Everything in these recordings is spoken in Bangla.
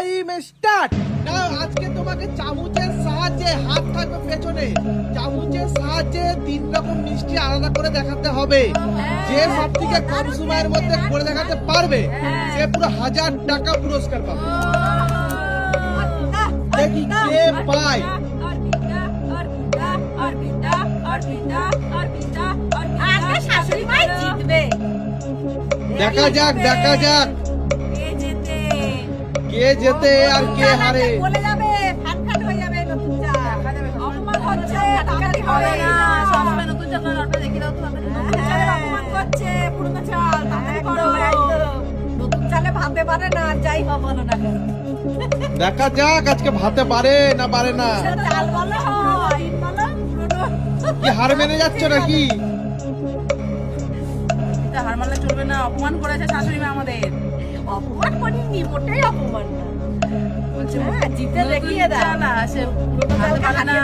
Time start now. আজকে তোমাকে চামচের সাহায্যে, হাত থাকবে পেছনে, চামচের সাহায্যে 3 রকম মিষ্টি আলাদা করে দেখাতে হবে। যে সবথেকে কম সময়ের মধ্যে করে দেখাতে পারবে সে পুরো 1000 টাকা পুরস্কার পাবে। দেখি কে পায়। দেখা যাক দেখা যাক কে জেতে আর কে হারে। বলে যাবে ফাটফাট হয়ে যাবে নতুন চা অপমান হচ্ছে তাড়াতাড়ি হবে না সবসময় নতুন চা করে আপনারা দেখি দাও তো নতুন চালের অপমান করছে পুরনো চাল তাড়াতাড়ি করো নতুন চালে ভাবতে পারে না যাই হোক বলো না দেখা যাক আজকে ভাতে পারে না পারে না। চাল বলো হয় বলো পুরনো কি হার মেনে যাচ্ছ নাকি? এটা হার মানলে চলবে না, অপমান করেছে শাশুড়ি মা আমাদের। অপমান করিনি মোটেই অপমান না বলছে জিতে দেখিয়ে দাও না সে পুরোটা ভাতে পারে না।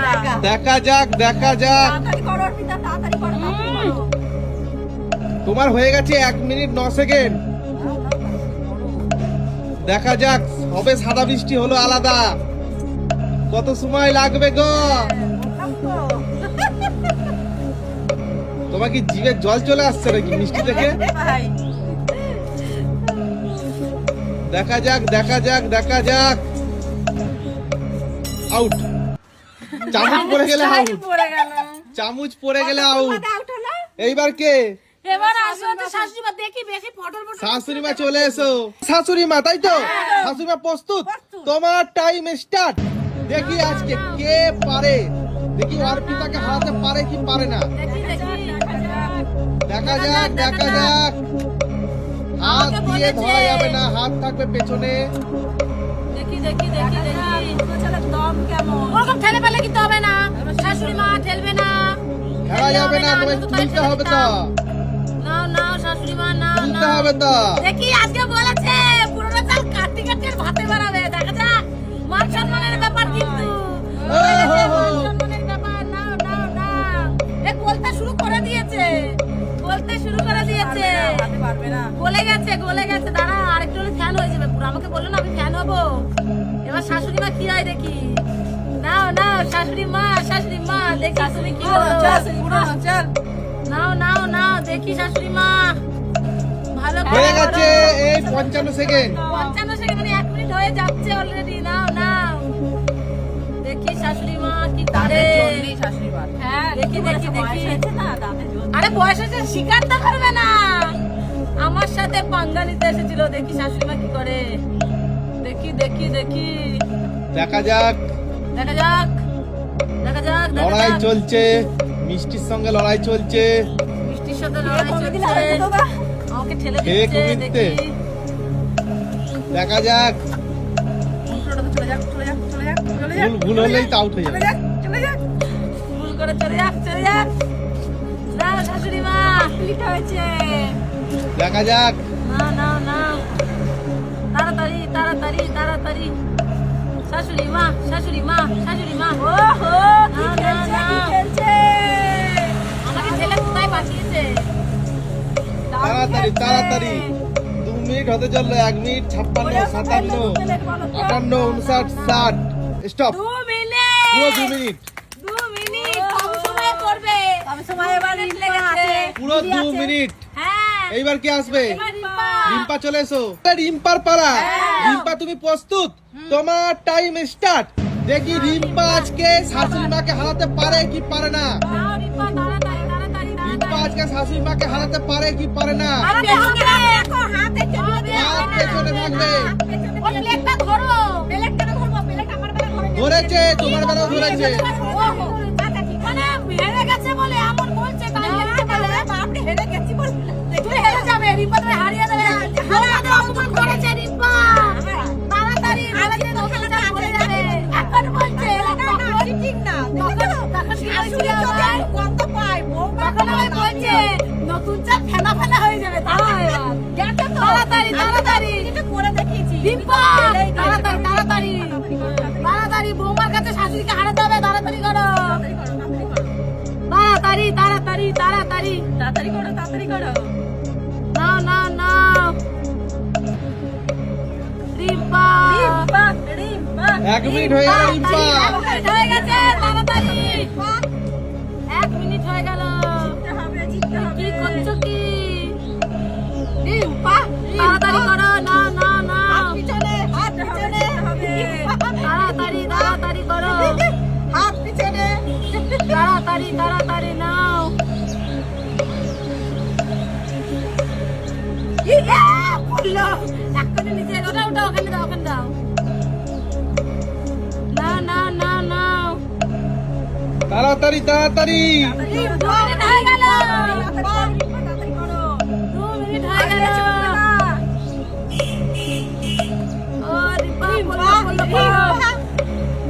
দেখা যাক দেখা যাক। তাড়াতাড়ি করো অর্পিতা তাড়াতাড়ি করো তোমার হয়ে গেছে 1 মিনিট 9 সেকেন্ড। দেখা যাক হবে সাদা বৃষ্টি হলো আলাদা। কত সময় লাগবে গো? তোমার কি জিভে জল চলে আসছে নাকি মিষ্টি থেকে? ভাই দেখা যাক দেখা যাক দেখা যাক। আউট। চামচ পড়ে গেলে আউট। পড়ে গেল। চামচ পড়ে গেলে আউট। আউট হলো এইবার কে? এবার আসলে তো শাশুড়ি মা দেখি বেশি পটল পটল শাশুড়ি মা চলে এসো। শাশুড়ি মা তাই তো? শাশুড়ি মা প্রস্তুত? তোমার টাইম স্টার্ট। দেখি আজকে কে পারে, দেখি অর্পিতাকে হারাতে পারে কি পারে না। দেখি দেখি দেখা যাক দেখা যাক। হাত দিয়ে ধরা যাবে না, হাত থাকবে পেছনে। দেখি দেখি দেখি দেখি ছেলের দম কেমন ওরকম ঠেলে ফেলে কিন্তু হবে না, শাশুড়ি মা ঠেলবে না। খেলা যাবে না, তোমায় তুলতে হবে তো। নাও নাও শাশুড়ি মা নাও তুলতে নাও। হবে তো। দেখি আজকে বলেছে পুরোনো চাল কাটি কাটি আর ভাতে বানাবে। দেখা যাক মান সম্মানের ব্যাপার কিন্তু মান সম্মানের ব্যাপার। নাও নাও নাও এ বলতে শুরু করে দিয়েছে, বলতে শুরু করে দিয়েছে। পারবে না গলে গেছে গলে গেছে। দাঁড়া আরেকটু হলে ফ্যান হয়ে যাবে পুরো। আমাকে বললো না আমি ফ্যান হবো। এবার শাশুড়ি মা কি হয় দেখি। নাও নাও শাশুড়ি মা দেখি তুমি কি করো। পুরনো চাল নাও নাও নাও দেখি শাশুড়ি মা ভালো করে হয়ে গেছে করো। এই 55 সেকেন্ড। 55 সেকেন্ড মানে 1 মিনিট হয়ে যাচ্ছে অলরেডি। নাও নাও দেখি শাশুড়ি মা কি করে। শাশুড়ি মা হ্যাঁ দেখি দেখি দেখি হয়েছে না দাঁতে জল আরে বয়স হয়েছে শিকার তো করবে না। আমার সাথে পাঙ্গা নিতে এসেছিল। দেখি শাশুড়ি মা কি করে। দেখি দেখি দেখি দেখা যাক। দেখা যাক দেখা যাক দেখা লড়াই যাক। চলছে, মিষ্টির সঙ্গে লড়াই চলছে। মিষ্টির সাথে লড়াই কমে দিলে চলছে। আরো দাদা আমাকে ঠেলে কে দিচ্ছে কমিয়ে দিতে? দেখি। দেখা যাক। উল্টোটাতে চলে যাক চলে যাক চলে যাক চলে যাক ভুল হলেই তো আউট হয়ে চলে যাবে। যাক চলে যাক ভুল করে চলে যাক চলে যাক। যাও শাশুড়ি মা লিট হয়েছে দেখা যাক। না না না তাড়াতাড়ি তাড়াতাড়ি তাড়াতাড়ি। শাশুড়ি মা শাশুড়ি মা শাশুড়ি মা। ওহো কি না, খেলছে না, কি না। খেলছে আমাকে ছেলে কোথায় পাঠিয়েছে? তাড়াতাড়ি তাড়াতাড়ি। 2 মিনিট হতে চললো। 1 মিনিট 56 57 58 59 60। স্টপ। 2 মিনিট পুরো 2 মিনিট। 2 মিনিট কম সময় করবে। কম সময় এবার মিনিট রিপ্লে আছে পুরো 2 মিনিট। হ্যাঁ এইবার কি আসবে? এবার রিম্পা। রিম্পা চলে এসো। রিম্পার পালা। রিম্পা তুমি প্রস্তুত? তোমার টাইম স্টার্ট। দেখি রিম্পা আজকে শাশুড়ি মাকে হারাতে পারে কি পারে না। নাও রিম্পা তাড়াতাড়ি তাড়াতাড়ি রিম্পা তাড়াতাড়ি। আজকে শাশুড়ি মাকে হারাতে পারে কি পারে না। আরে হবে না। দেখো হাতে টেনে হাত পেছনে থাকবে। ওই প্লেটটা ধরো। প্লেট কেন ধরবো প্লেট আমার বেলা ধরে ধরেছে, তোমার বেলাও ধরেছে। ওহো, মানে হেরে গেছে বলে এমন বলছে তাই দেখতে পেলে। আপনি হেরে গেছি বল তুই হেরে যাবে রিম্পা, তুমি হারিয়ে দেবে। আমাদের অপমান করেছে রিম্পা। তাড়াতাড়ি আমাদের দোকানটা বলে যাবে। এখন বলছে ঠিক না তখন কি হয়েছিল আবার? কত পাই তখন আবার বলছে নতুন চাল ফেনা ফেনা হয়ে যাবে। দাঁড়াও এবার। তাড়াতাড়ি তাড়াতাড়ি এটা করে দেখিয়েছি রিম্পা তাড়াতাড়ি তাড়াতাড়ি তাড়াতাড়ি বৌমার কাছে শাশুড়িকে হারাতে হবে। তাড়াতাড়ি 1 মিনিট হয়ে গেল রিম্পা। 1 মিনিট হয়ে গেছে, তাড়াতাড়ি 1 মিনিট হয়ে গেল। কি করছো কি? তাড়াতাড়ি করো, নাও নাও নাও, তাড়াতাড়ি তাড়াতাড়ি করো, তাড়াতাড়ি তাড়াতাড়ি নাও। এক্ষুনি নিচে ওটা ওটা ওখানে দাও, ওখানে দাও। না না না নাও। তাড়াতাড়ি তাড়াতাড়ি। 2 মিনিট হয়ে গেল, 2 মিনিট হয়ে গেল। ও রিপা, বলো বলো বলো।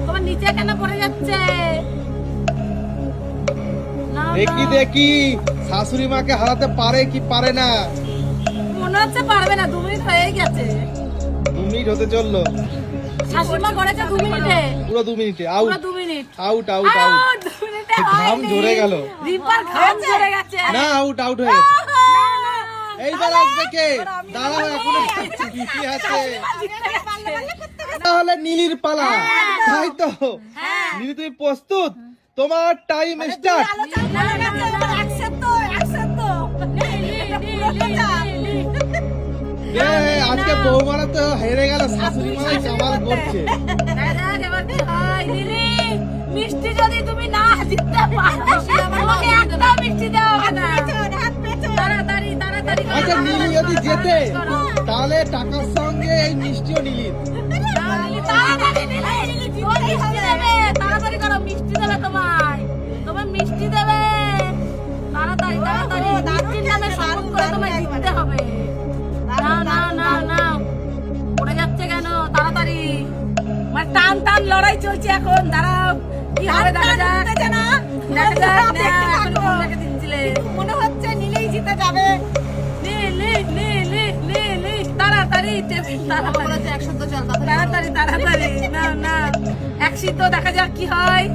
তোমার নিচে কেন পড়ে যাচ্ছে? নাও, দেখি নাও। দেখি শাশুড়ি মাকে হারাতে পারে কি পারে না। মনে হচ্ছে পারবে না, 2 মিনিট হয়ে গেছে। 2 মিনিট হতে চললো, শাশুড়িমা করেছে 2 মিনিটে, পুরো 2 মিনিটে আউট পুরো 2 মিনিট। Out out out. 2 মিনিটে ঘাম হয়নি। ঝরে গেল। রিপার ঘাম ঝরে গেছে। না আউট আউট হয়ে গেছে। না, না। এইবার আসবে কে? দাঁড়াও এখনো বিপি আছে। তাহলে নীলির পালা, তাই তো? হ্যাঁ। নীলি তুমি প্রস্তুত? তোমার টাইম স্টার্ট। আজকে বৌমারা তো হেরে গেল, শাশুড়ি মাই কামাল করছে। মিষ্টি যদি তুমি না জিততে পারো, তোমাকে একটা মিষ্টি দেওয়া হবে না। তাড়াতাড়ি তাড়াতাড়ি করো, আচ্ছা নীলি যদি জেতে করো। তাহলে টাকার সঙ্গে এই মিষ্টিও নীলির। তাড়াতাড়ি নিলে, তোমার মিষ্টি দেবে। তাড়াতাড়ি করো, মিষ্টি দেবে তোমায়, তোমার মিষ্টি দেবে। তাড়াতাড়ি তাড়াতাড়ি, মিষ্টির নামে শপথ করে তোমায় জিততে হবে। নাও নাও নাও নাও, পড়ে যাচ্ছে কেন? তাড়াতাড়ি, মানে টান টান লড়াই চলছে এখন। দাঁড়াও, কি হবে দেখা যাক। দেখা যাক, না, এখন ফোন রেখে দিচ্ছিলে। মনে হচ্ছে নিলেই জিতে যাবে। তাড়াতাড়ি তাড়াতাড়ি তাড়াতাড়ি নাও নাও, 1 সিদ্ধ দেখা যাক কি হয়।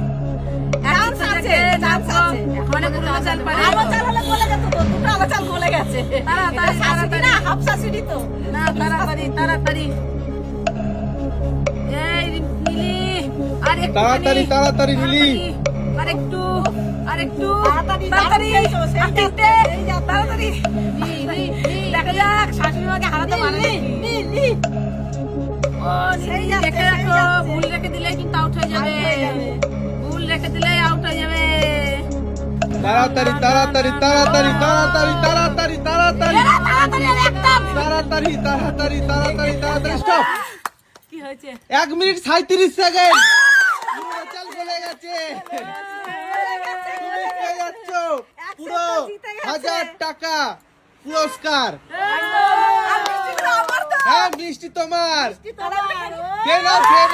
চান্স আছে, চান্স আছে। মানে পুরো চাল পারে। আমার চাল হলে গলে যেত তো, দুটো আমার চাল গলে গেছে। তাড়াতাড়ি শাশুড়ি না, তাড়াতাড়ি হাফ শাশুড়ি তো। না, তাড়াতাড়ি তাড়াতাড়ি। এই নীলি, আর একটু তাড়াতাড়ি তাড়াতাড়ি নীলি। আর একটু আর একটু তাড়াতাড়ি, তাড়াতাড়ি তাড়াতাড়ি এসো, সেই আর তিনটে, সেই যাচ্ছে। তাড়াতাড়ি। দেখা যাক শাশুড়ি মাকে হারাতে পারে নাকি। ও সেই নীলি, যাচ্ছে, দেখে সেই রাখো, যাচ্ছে। ভুল রেখে দিলে কিন্তু আউট হয়ে যাবে। Out হয়ে যাবে। ভুল রেখে দিলে আউট হয়ে যাবে। তাড়াতাড়ি তাড়াতাড়ি তাড়াতাড়ি তাড়াতাড়ি তাড়াতাড়ি তাড়াতাড়ি এরা তাড়াতাড়ি আর একদম। তাড়াতাড়ি তাড়াতাড়ি তাড়াতাড়ি তাড়াতাড়ি স্টপ। কি হয়েছে? 1 মিনিট 37 সেকেন্ড। পুরো চাল গলে গেছে। তুমি পেয়ে যাচ্ছ পুরো 1000 টাকা পুরস্কার। আর মিষ্টিগুলো আমার তো। হ্যাঁ মিষ্টি তোমার। তোমার। কেন কেন